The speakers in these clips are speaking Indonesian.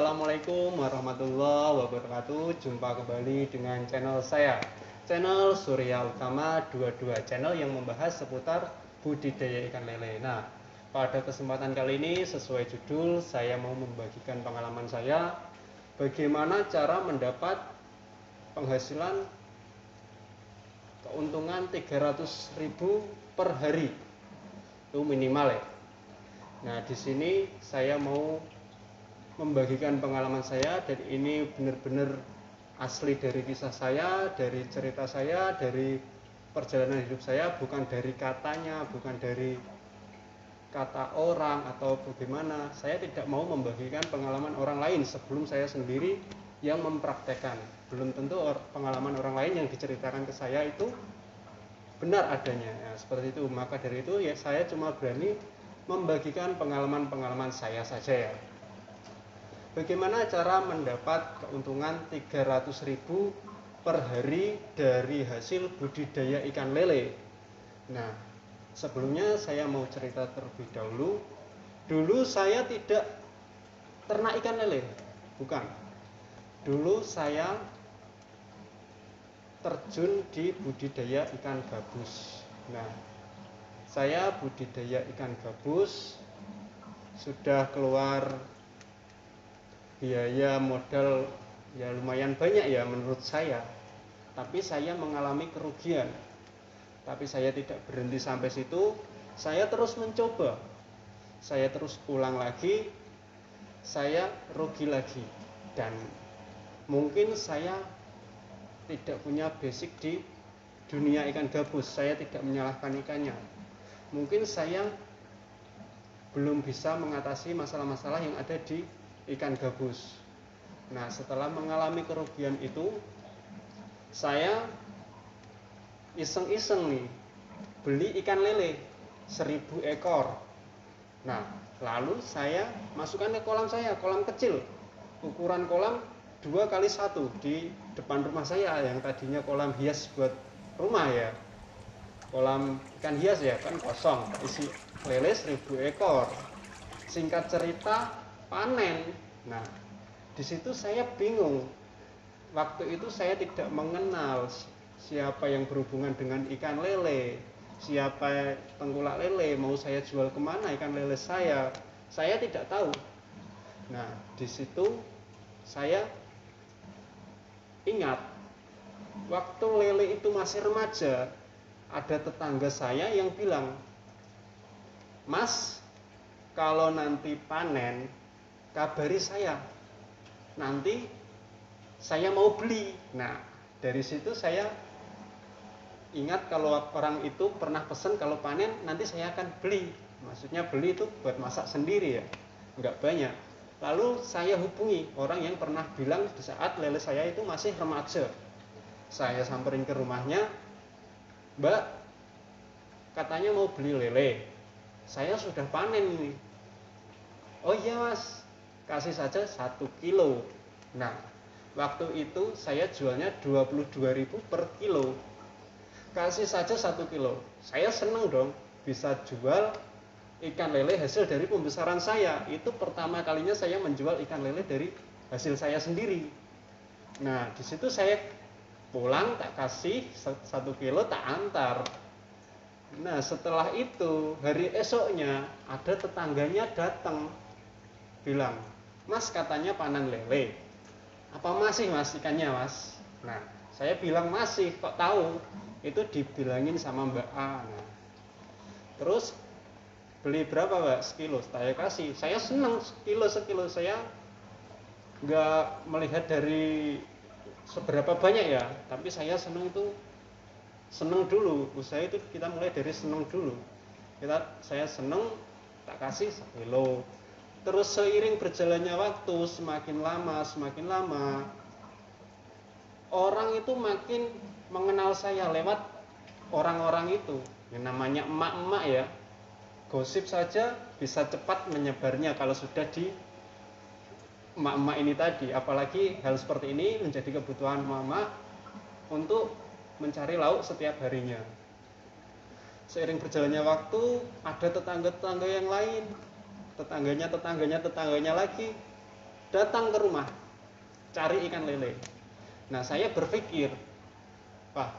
Assalamualaikum warahmatullahi wabarakatuh. Jumpa kembali dengan channel saya, channel Surya Utama 22, channel yang membahas seputar budidaya ikan lele. Nah, pada kesempatan kali ini sesuai judul, saya mau membagikan pengalaman saya bagaimana cara mendapat penghasilan keuntungan 300.000 per hari. Itu minimal ya. Nah, di sini saya mau membagikan pengalaman saya, dan ini benar-benar asli dari kisah saya, dari cerita saya, dari perjalanan hidup saya, bukan dari katanya, bukan dari kata orang atau bagaimana. Saya tidak mau membagikan pengalaman orang lain sebelum saya sendiri yang mempraktekkan. Belum tentu pengalaman orang lain yang diceritakan ke saya itu benar adanya ya, seperti itu. Maka dari itu ya, saya cuma berani membagikan pengalaman-pengalaman saya saja ya. Bagaimana cara mendapat keuntungan 300.000 per hari dari hasil budidaya ikan lele? Nah, sebelumnya saya mau cerita terlebih dahulu. Dulu saya tidak ternak ikan lele, bukan. Dulu saya terjun di budidaya ikan gabus. Nah, saya budidaya ikan gabus sudah keluar biaya modal ya lumayan banyak ya menurut saya, tapi saya mengalami kerugian. Tapi saya tidak berhenti sampai situ, saya terus mencoba, saya terus ulang lagi, saya rugi lagi. Dan mungkin saya tidak punya basic di dunia ikan gabus, saya tidak menyalahkan ikannya. Mungkin saya belum bisa mengatasi masalah-masalah yang ada di ikan gabus. Nah, setelah mengalami kerugian itu, saya iseng-iseng nih beli ikan lele 1.000 ekor. Nah, lalu saya masukkan ke kolam saya, kolam kecil, ukuran kolam 2x1 di depan rumah saya, yang tadinya kolam hias buat rumah ya, kolam ikan hias ya, kan kosong, isi lele 1.000 ekor. Singkat cerita, panen. Nah, di situ saya bingung. Waktu itu saya tidak mengenal siapa yang berhubungan dengan ikan lele, siapa tengkulak lele, mau saya jual kemana ikan lele saya tidak tahu. Nah, di situ saya ingat, waktu lele itu masih remaja, ada tetangga saya yang bilang, "Mas, kalau nanti panen, kabari saya, nanti saya mau beli." Nah, dari situ saya ingat kalau orang itu pernah pesan kalau panen nanti saya akan beli. Maksudnya beli itu buat masak sendiri ya, nggak banyak. Lalu saya hubungi orang yang pernah bilang di saat lele saya itu masih remaja. Saya samperin ke rumahnya, "Mbak, katanya mau beli lele, saya sudah panen ini." "Oh iya mas, kasih saja 1 kilo. Nah, waktu itu saya jualnya 22.000 per kilo. Kasih saja 1 kilo. Saya seneng dong bisa jual ikan lele hasil dari pembesaran saya. Itu pertama kalinya saya menjual ikan lele dari hasil saya sendiri. Nah, di situ saya pulang tak kasih 1 kilo, tak antar. Nah, setelah itu hari esoknya ada tetangganya datang bilang, "Mas, katanya panen lele. Apa masih mas ikannya mas?" Nah, saya bilang masih. "Kok tahu?" "Itu dibilangin sama Mbak A." Nah, terus beli berapa Mbak? Sekilo. Saya kasih. Saya senang sekilo. Saya nggak melihat dari seberapa banyak ya, tapi saya senang itu, senang dulu. Usaha itu kita mulai dari senang dulu. Saya senang, tak kasih 1 kilo. Terus seiring berjalannya waktu, semakin lama, orang itu makin mengenal saya lewat orang-orang itu. Yang namanya emak-emak ya, gosip saja bisa cepat menyebarnya kalau sudah di emak-emak ini tadi. Apalagi hal seperti ini menjadi kebutuhan emak-emak untuk mencari lauk setiap harinya. Seiring berjalannya waktu, ada tetangga-tetangga yang lain, tetangganya lagi datang ke rumah cari ikan lele. Nah, saya berpikir, wah,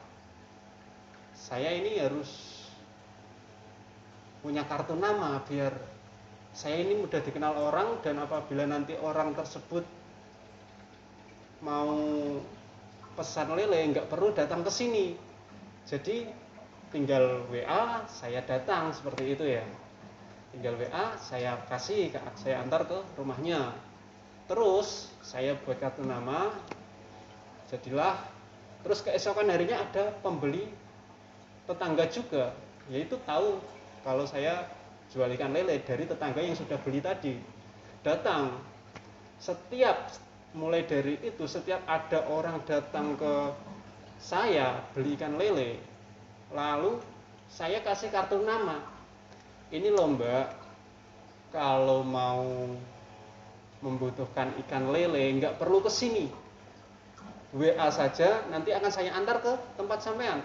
saya ini harus punya kartu nama biar saya ini mudah dikenal orang, dan apabila nanti orang tersebut mau pesan lele nggak perlu datang ke sini. Jadi tinggal WA saya datang, seperti itu ya. Tinggal WA saya kasih, saya antar ke rumahnya. Terus saya buat kartu nama, jadilah. Terus keesokan harinya ada pembeli tetangga juga, yaitu tahu kalau saya jual ikan lele dari tetangga yang sudah beli tadi. Datang. Mulai dari itu, setiap ada orang datang ke saya beli ikan lele, lalu saya kasih kartu nama. Ini loh Mbak, kalau mau membutuhkan ikan lele nggak perlu ke sini, WA saja, nanti akan saya antar ke tempat sampean.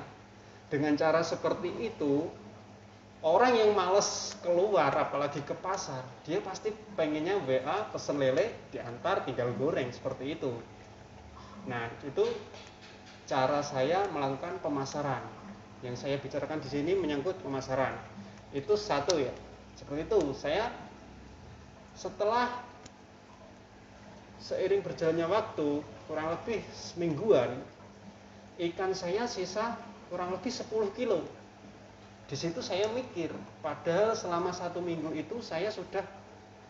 Dengan cara seperti itu, orang yang males keluar apalagi ke pasar, dia pasti pengennya WA pesen lele diantar tinggal goreng, seperti itu. Nah, itu cara saya melakukan pemasaran. Yang saya bicarakan di sini menyangkut pemasaran. Itu satu ya. Seperti itu, saya setelah seiring berjalannya waktu, kurang lebih semingguan, ikan saya sisa kurang lebih 10 kilo. Di situ saya mikir, padahal selama 1 minggu itu saya sudah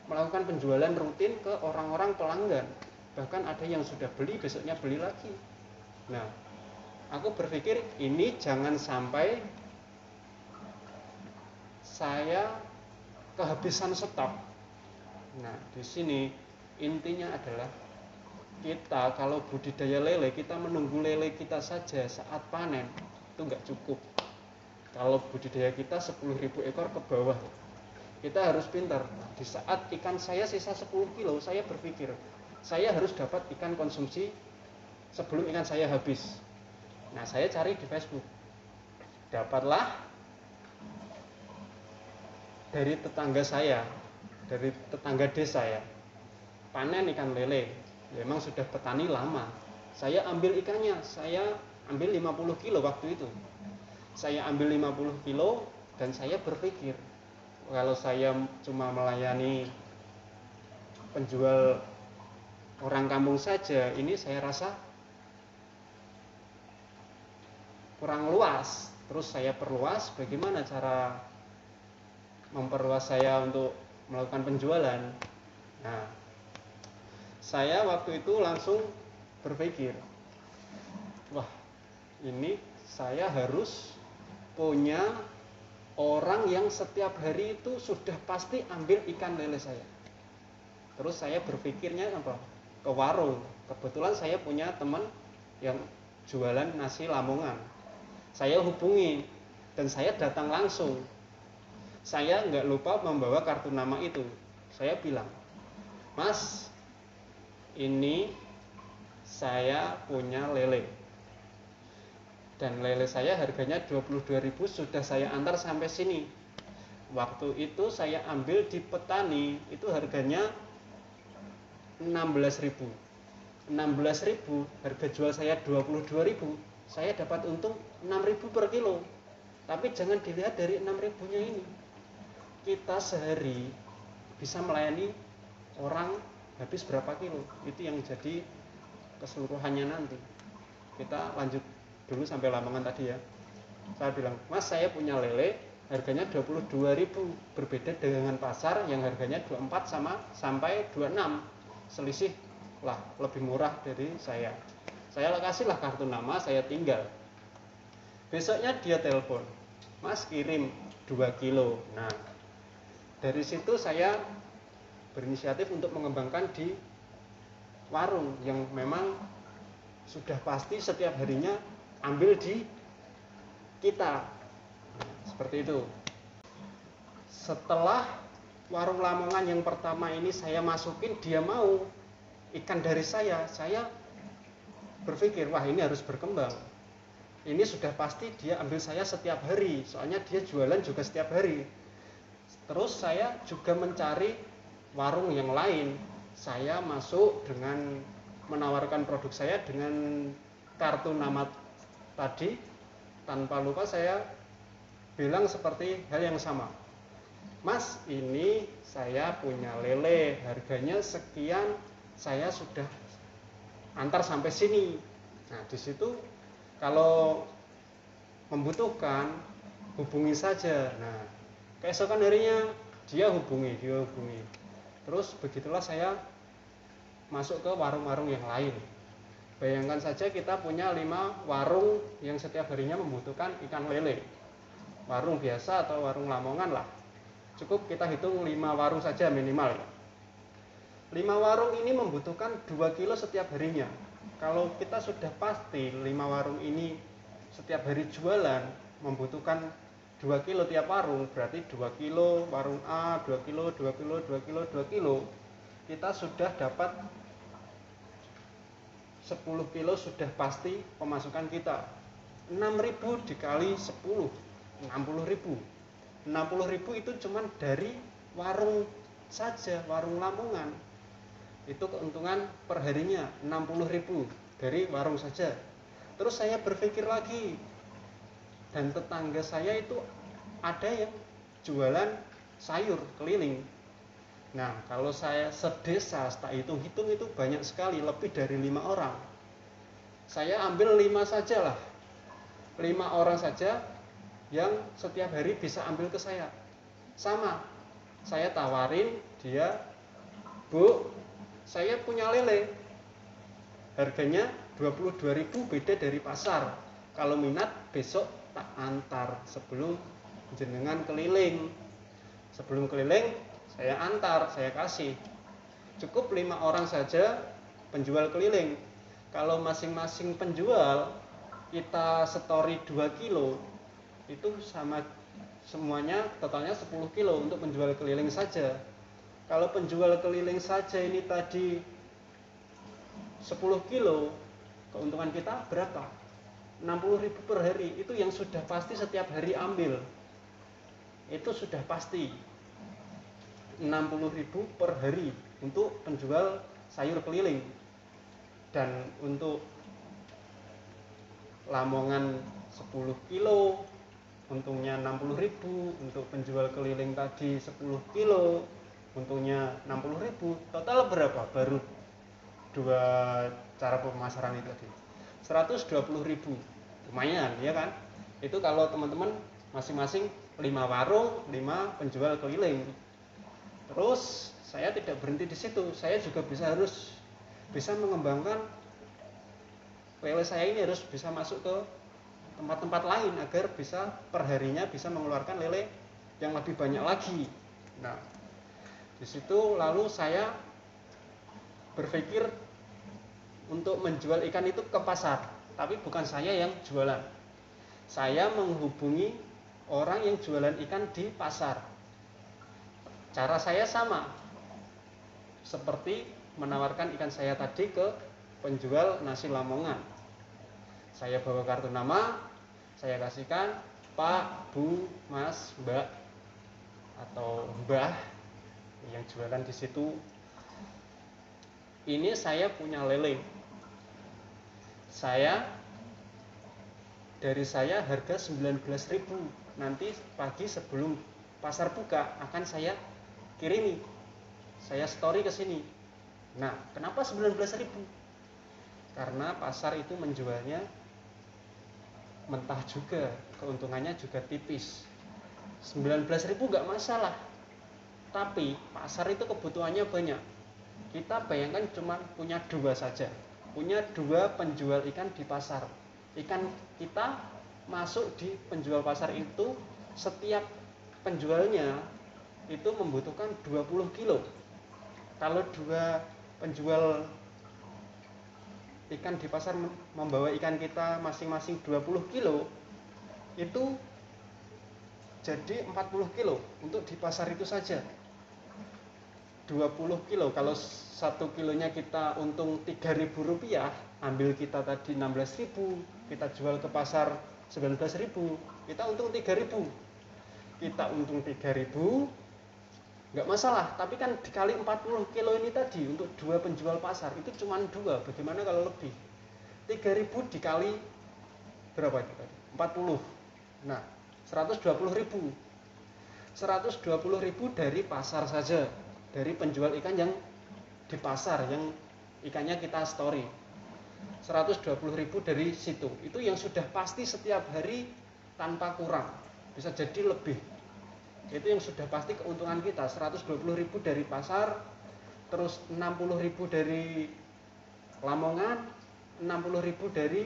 melakukan penjualan rutin ke orang-orang pelanggan. Bahkan ada yang sudah beli, besoknya beli lagi. Nah, aku berpikir ini jangan sampai saya kehabisan stok. Nah, di sini intinya adalah kita kalau budidaya lele, kita menunggu lele kita saja saat panen itu nggak cukup. Kalau budidaya kita 10.000 ekor ke bawah, kita harus pintar. Di saat ikan saya sisa 10 kilo, saya berpikir saya harus dapat ikan konsumsi sebelum ikan saya habis. Nah, saya cari di Facebook, dapatlah dari tetangga saya, dari tetangga desa ya, panen ikan lele. Memang sudah petani lama. Saya ambil ikannya, saya ambil 50 kilo waktu itu. Saya ambil 50 kilo dan saya berpikir, kalau saya cuma melayani penjual orang kampung saja, ini saya rasa kurang luas. Terus saya perluas, bagaimana cara memperluas saya untuk melakukan penjualan. Nah, saya waktu itu langsung berpikir, wah, ini saya harus punya orang yang setiap hari itu sudah pasti ambil ikan lele saya. Terus saya berpikirnya apa? Ke warung. Kebetulan saya punya teman yang jualan nasi Lamongan. Saya hubungi dan saya datang langsung. Saya nggak lupa membawa kartu nama itu. Saya bilang, Mas, ini saya punya lele. Dan lele saya harganya 22.000 sudah saya antar sampai sini. Waktu itu saya ambil di petani, itu harganya 16.000. 16.000, harga jual saya 22.000. Saya dapat untung 6.000 per kilo. Tapi jangan dilihat dari 6.000-nya ini. Kita sehari bisa melayani orang habis berapa kilo, itu yang jadi keseluruhannya nanti. Kita lanjut dulu sampai Lamongan tadi ya. Saya bilang, Mas, saya punya lele harganya 22.000, berbeda dengan pasar yang harganya 24 sampai 26, selisih lah lebih murah dari saya. Saya kasihlah kartu nama, saya tinggal. Besoknya dia telepon, Mas, kirim 2 kilo. Nah, dari situ saya berinisiatif untuk mengembangkan di warung yang memang sudah pasti setiap harinya ambil di kita. Seperti itu. Setelah warung Lamongan yang pertama ini saya masukin, dia mau ikan dari saya berpikir, wah, ini harus berkembang. Ini sudah pasti dia ambil saya setiap hari, soalnya dia jualan juga setiap hari. Terus saya juga mencari warung yang lain saya masuk dengan menawarkan produk saya dengan kartu nama tadi, tanpa lupa saya bilang seperti hal yang sama. Mas, ini saya punya lele, harganya sekian, saya sudah antar sampai sini. Nah, di situ kalau membutuhkan hubungi saja. Nah, keesokan harinya dia hubungi. Terus begitulah saya masuk ke warung-warung yang lain. Bayangkan saja kita punya 5 warung yang setiap harinya membutuhkan ikan lele. Warung biasa atau warung Lamongan lah. Cukup kita hitung 5 warung saja minimal. 5 warung ini membutuhkan 2 kilo setiap harinya. Kalau kita sudah pasti 5 warung ini setiap hari jualan membutuhkan 2 kilo tiap warung, berarti 2 kilo warung A, 2 kilo, 2 kilo, 2 kilo, 2 kilo. Kita sudah dapat 10 kilo sudah pasti pemasukan kita. 6.000 dikali 10, 60.000. 60.000 itu cuma dari warung saja, warung Lamongan. Itu keuntungan perharinya 60.000 dari warung saja. Terus saya berpikir lagi, dan tetangga saya itu ada yang jualan sayur keliling. Nah, kalau saya sedesa tak hitung-hitung itu banyak sekali, lebih dari 5 orang. Saya ambil 5 saja lah, 5 orang saja yang setiap hari bisa ambil ke saya. Sama, saya tawarin dia, Bu, saya punya lele, harganya 22.000, beda dari pasar. Kalau minat besok tak antar sebelum jenengan keliling. Sebelum keliling saya antar, saya kasih. Cukup 5 orang saja penjual keliling. Kalau masing-masing penjual kita setori 2 kilo, itu sama semuanya totalnya 10 kilo untuk penjual keliling saja. Kalau penjual keliling saja ini tadi 10 kilo, keuntungan kita berapa? 60.000 per hari. Itu yang sudah pasti setiap hari ambil. Itu sudah pasti 60.000 per hari untuk penjual sayur keliling. Dan untuk Lamongan 10 kilo untungnya 60.000, untuk penjual keliling tadi 10 kilo untungnya 60.000. Total berapa? Baru 2 cara pemasaran itu tadi 120.000. Lumayan ya kan? Itu kalau teman-teman masing-masing 5 warung, 5 penjual keliling. Terus saya tidak berhenti di situ, saya juga harus bisa mengembangkan lele saya ini, harus bisa masuk ke tempat-tempat lain agar bisa perharinya bisa mengeluarkan lele yang lebih banyak lagi. Nah, di situ lalu saya berpikir untuk menjual ikan itu ke pasar, tapi bukan saya yang jualan. Saya menghubungi orang yang jualan ikan di pasar. Cara saya sama, seperti menawarkan ikan saya tadi ke penjual nasi Lamongan. Saya bawa kartu nama, saya kasihkan, Pak, Bu, Mas, Mbak, atau Mbah yang jualan di situ. Ini saya punya lele. Dari saya harga 19.000. Nanti pagi sebelum pasar buka akan saya kirimi, saya story ke sini. Nah, kenapa 19.000? Karena pasar itu menjualnya mentah juga, keuntungannya juga tipis. 19.000 nggak masalah, tapi pasar itu kebutuhannya banyak. Kita bayangkan cuma punya 2 saja, punya 2 penjual ikan di pasar. Ikan kita masuk di penjual pasar itu, setiap penjualnya itu membutuhkan 20 kilo. Kalau 2 penjual ikan di pasar membawa ikan kita masing-masing 20 kilo, itu jadi 40 kilo untuk di pasar itu saja. 20 kilo, kalau 1 kilonya kita untung 3.000 rupiah, ambil kita tadi 16.000, kita jual ke pasar 19.000, kita untung 3.000. Kita untung 3.000, nggak masalah. Tapi kan dikali 40 kilo ini tadi untuk 2 penjual pasar itu cuma 2, bagaimana kalau lebih? 3.000 dikali berapa itu tadi? 40. Nah, 120.000. 120.000 dari pasar saja, dari penjual ikan yang di pasar, yang ikannya kita story. 120.000 dari situ. Itu yang sudah pasti setiap hari tanpa kurang. Bisa jadi lebih. Itu yang sudah pasti keuntungan kita. 120.000 dari pasar, terus 60.000 dari Lamongan, 60.000 dari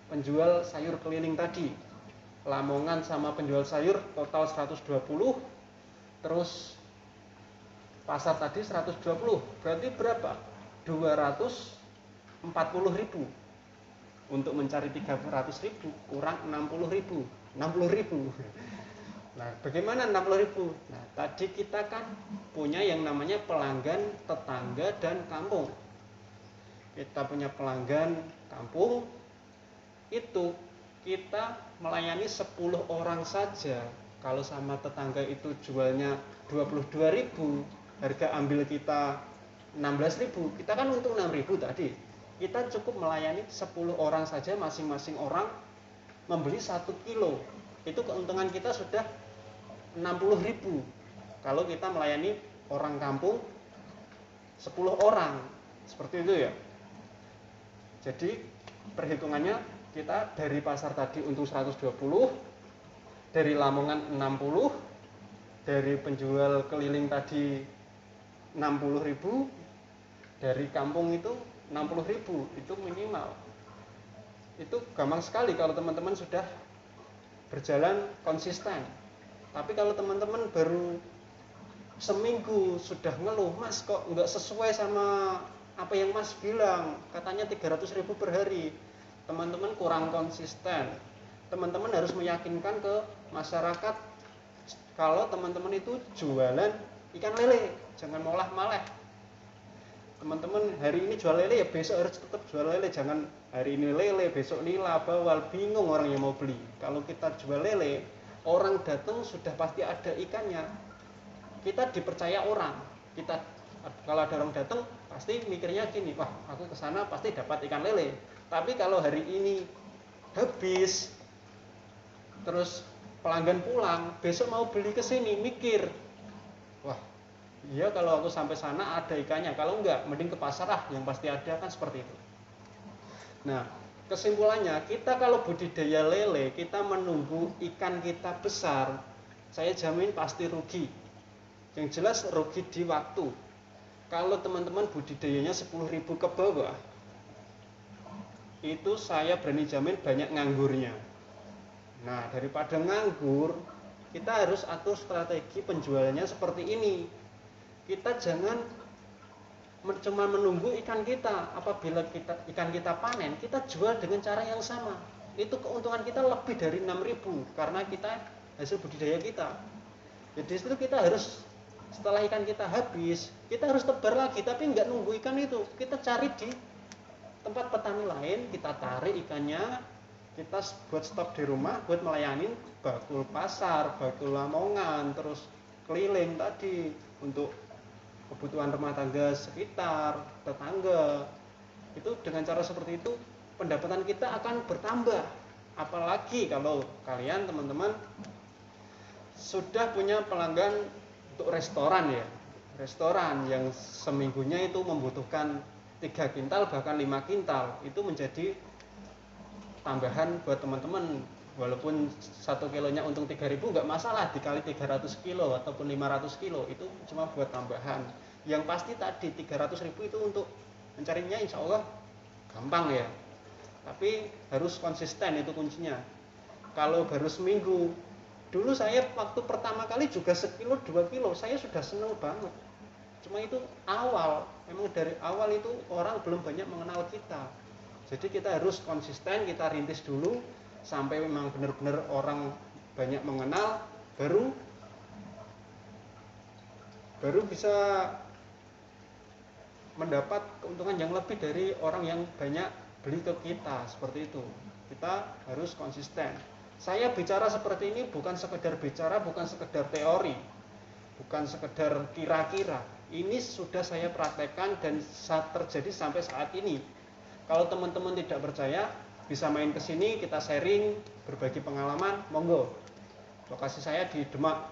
penjual sayur keliling tadi. Lamongan sama penjual sayur total 120, terus pasar tadi 120. Berarti berapa? 240.000. Untuk mencari 300.000 kurang 60.000. 60.000. Nah, bagaimana 60.000? Nah, tadi kita kan punya yang namanya pelanggan tetangga dan kampung. Kita punya pelanggan kampung, itu kita melayani 10 orang saja. Kalau sama tetangga itu jualnya 22.000, harga ambil kita 16.000, kita kan untung 6.000 tadi. Kita cukup melayani 10 orang saja, masing-masing orang membeli 1 kilo. Itu keuntungan kita sudah 60.000. Kalau kita melayani orang kampung 10 orang. Seperti itu ya. Jadi perhitungannya kita dari pasar tadi untung 120, dari Lamongan 60, dari penjual keliling tadi 60.000, dari kampung itu 60.000, itu minimal. Itu gampang sekali kalau teman-teman sudah berjalan konsisten. Tapi kalau teman-teman baru seminggu sudah ngeluh, Mas kok nggak sesuai sama apa yang Mas bilang, katanya 300.000 per hari, teman-teman kurang konsisten. Teman-teman harus meyakinkan ke masyarakat kalau teman-teman itu jualan ikan lele, jangan molah-maleh. Teman-teman hari ini jual lele, ya besok harus tetap jual lele. Jangan hari ini lele, besok nila, bawal, bingung orang yang mau beli. Kalau kita jual lele, orang datang sudah pasti ada ikannya. Kita dipercaya orang. Kalau ada orang datang, pasti mikirnya gini, wah aku kesana pasti dapat ikan lele. Tapi kalau hari ini habis, terus pelanggan pulang, besok mau beli ke sini, mikir, wah iya kalau aku sampai sana ada ikannya, kalau enggak mending ke pasar lah, yang pasti ada, kan seperti itu. Nah, kesimpulannya, kita kalau budidaya lele, kita menunggu ikan kita besar, saya jamin pasti rugi. Yang jelas rugi di waktu. Kalau teman-teman budidayanya 10.000 ke bawah, itu saya berani jamin banyak nganggurnya. Nah, daripada nganggur, kita harus atur strategi penjualannya seperti ini. Kita jangan cuma menunggu ikan kita. Apabila ikan kita panen, kita jual dengan cara yang sama. Itu keuntungan kita lebih dari 6.000 karena kita hasil budidaya kita. Jadi itu kita harus, setelah ikan kita habis, kita harus tebar lagi, tapi nggak nunggu ikan itu. Kita cari di tempat petani lain, kita tarik ikannya, kita buat stok di rumah, buat melayani bakul pasar, bakul Lamongan, terus keliling tadi untuk kebutuhan rumah tangga sekitar, tetangga. Itu dengan cara seperti itu, pendapatan kita akan bertambah. Apalagi kalau kalian teman-teman sudah punya pelanggan untuk restoran ya, restoran yang seminggunya itu membutuhkan 3 kintal bahkan 5 kintal, itu menjadi tambahan buat teman-teman. Walaupun 1 kilonya untung 3.000 nggak masalah, dikali 300 kilo ataupun 500 kilo itu cuma buat tambahan. Yang pasti tadi 300.000 itu untuk mencarinya insya Allah gampang ya, tapi harus konsisten, itu kuncinya. Kalau baru seminggu, dulu saya waktu pertama kali juga sekilo 2 kilo saya sudah seneng banget. Cuma itu awal, memang dari awal itu orang belum banyak mengenal kita. Jadi kita harus konsisten, kita rintis dulu sampai memang benar-benar orang banyak mengenal, baru bisa mendapat keuntungan yang lebih dari orang yang banyak beli ke kita. Seperti itu, kita harus konsisten. Saya bicara seperti ini bukan sekedar bicara, bukan sekedar teori. bukan sekedar kira-kira. Ini sudah saya praktekkan dan terjadi sampai saat ini. Kalau teman-teman tidak percaya, bisa main ke sini, kita sharing, berbagi pengalaman, monggo. Lokasi saya di Demak,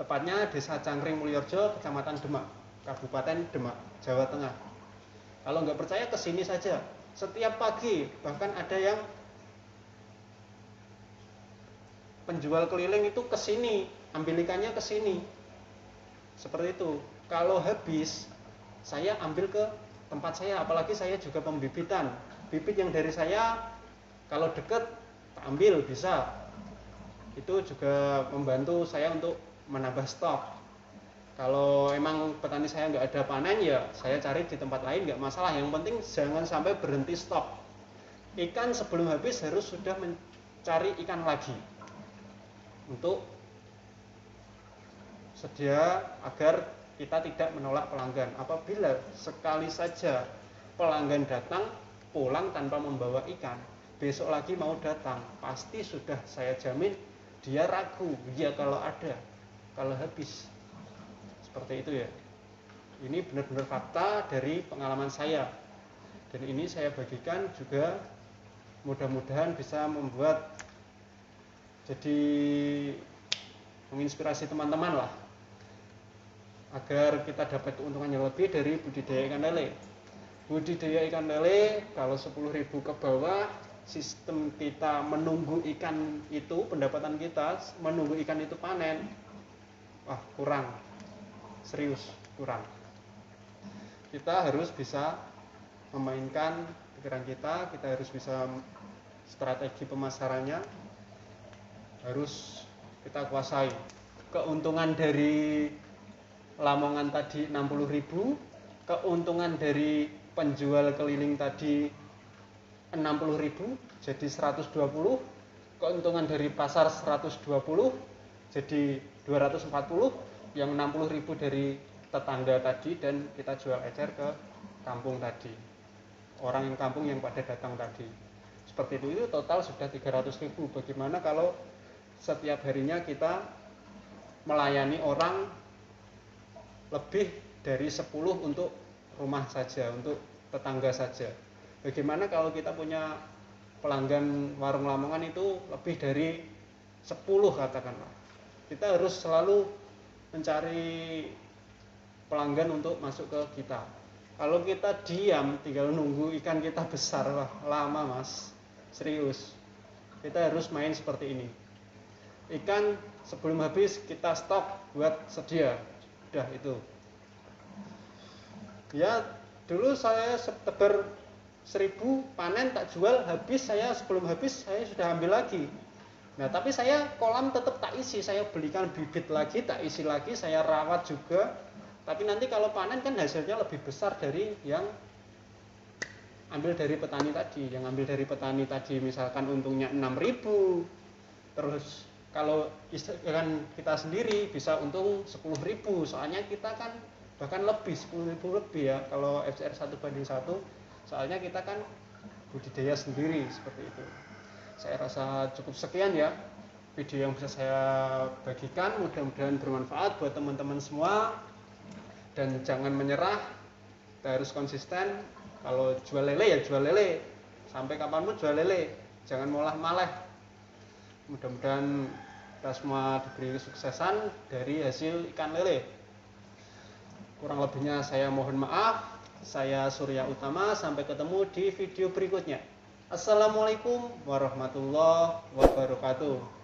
tepatnya Desa Cangkring Mulyorjo, Kecamatan Demak, Kabupaten Demak, Jawa Tengah. Kalau nggak percaya, ke sini saja. Setiap pagi, bahkan ada yang penjual keliling itu ke sini, ambil ikannya ke sini. Seperti itu. Kalau habis, saya ambil ke tempat saya, apalagi saya juga pembibitan. Bibit yang dari saya, kalau deket, tak ambil, bisa. Itu juga membantu saya untuk menambah stok. Kalau emang petani saya nggak ada panen, ya saya cari di tempat lain, nggak masalah. Yang penting jangan sampai berhenti stok. Ikan sebelum habis harus sudah mencari ikan lagi untuk sedia agar kita tidak menolak pelanggan. Apabila sekali saja pelanggan datang pulang tanpa membawa ikan, besok lagi mau datang, pasti sudah saya jamin dia ragu, ya kalau ada, kalau habis. Seperti itu ya. Ini benar-benar fakta dari pengalaman saya. Dan ini saya bagikan juga, mudah-mudahan bisa membuat jadi menginspirasi teman-teman lah, agar kita dapat keuntungan yang lebih dari budidaya ikan lele. Budidaya ikan lele kalau 10.000 ke bawah, sistem kita menunggu ikan itu, pendapatan kita menunggu ikan itu panen, wah kurang, serius kurang. Kita harus bisa memainkan pikiran kita harus bisa strategi pemasarannya, harus kita kuasai. Keuntungan dari Lamongan tadi 60.000, keuntungan dari penjual keliling tadi 60.000, jadi 120, keuntungan dari pasar 120, jadi 240, yang 60.000 dari tetangga tadi, dan kita jual ecer ke kampung tadi, orang yang kampung yang pada datang tadi. Seperti itu total sudah 300.000. Bagaimana kalau setiap harinya kita melayani orang lebih dari 10 untuk rumah saja, untuk tetangga saja. Bagaimana kalau kita punya pelanggan warung Lamongan itu lebih dari 10 katakanlah. Kita harus selalu mencari pelanggan untuk masuk ke kita. Kalau kita diam tinggal nunggu ikan kita besar, wah lama mas, serius. Kita harus main seperti ini. Ikan sebelum habis kita stok buat sedia. Udah itu. Ya, dulu saya tebar 1.000 panen tak jual, habis saya sebelum habis saya sudah ambil lagi. Nah, tapi saya kolam tetap tak isi, saya belikan bibit lagi, tak isi lagi, saya rawat juga. Tapi nanti kalau panen kan hasilnya lebih besar dari yang ambil dari petani tadi. Yang ambil dari petani tadi misalkan untungnya 6.000. Terus kalau kan kita sendiri bisa untung 10.000, soalnya kita kan bahkan lebih 10.000 lebih ya kalau FCR 1:1, soalnya kita kan budidaya sendiri seperti itu. Saya rasa cukup sekian ya video yang bisa saya bagikan, mudah-mudahan bermanfaat buat teman-teman semua, dan jangan menyerah, kita harus konsisten. Kalau jual lele ya jual lele, sampai kapanpun jual lele, jangan malah-malah. Mudah-mudahan kita semua diberi kesuksesan dari hasil ikan lele. Kurang lebihnya saya mohon maaf. Saya Surya Utama, sampai ketemu di video berikutnya. Assalamualaikum warahmatullahi wabarakatuh.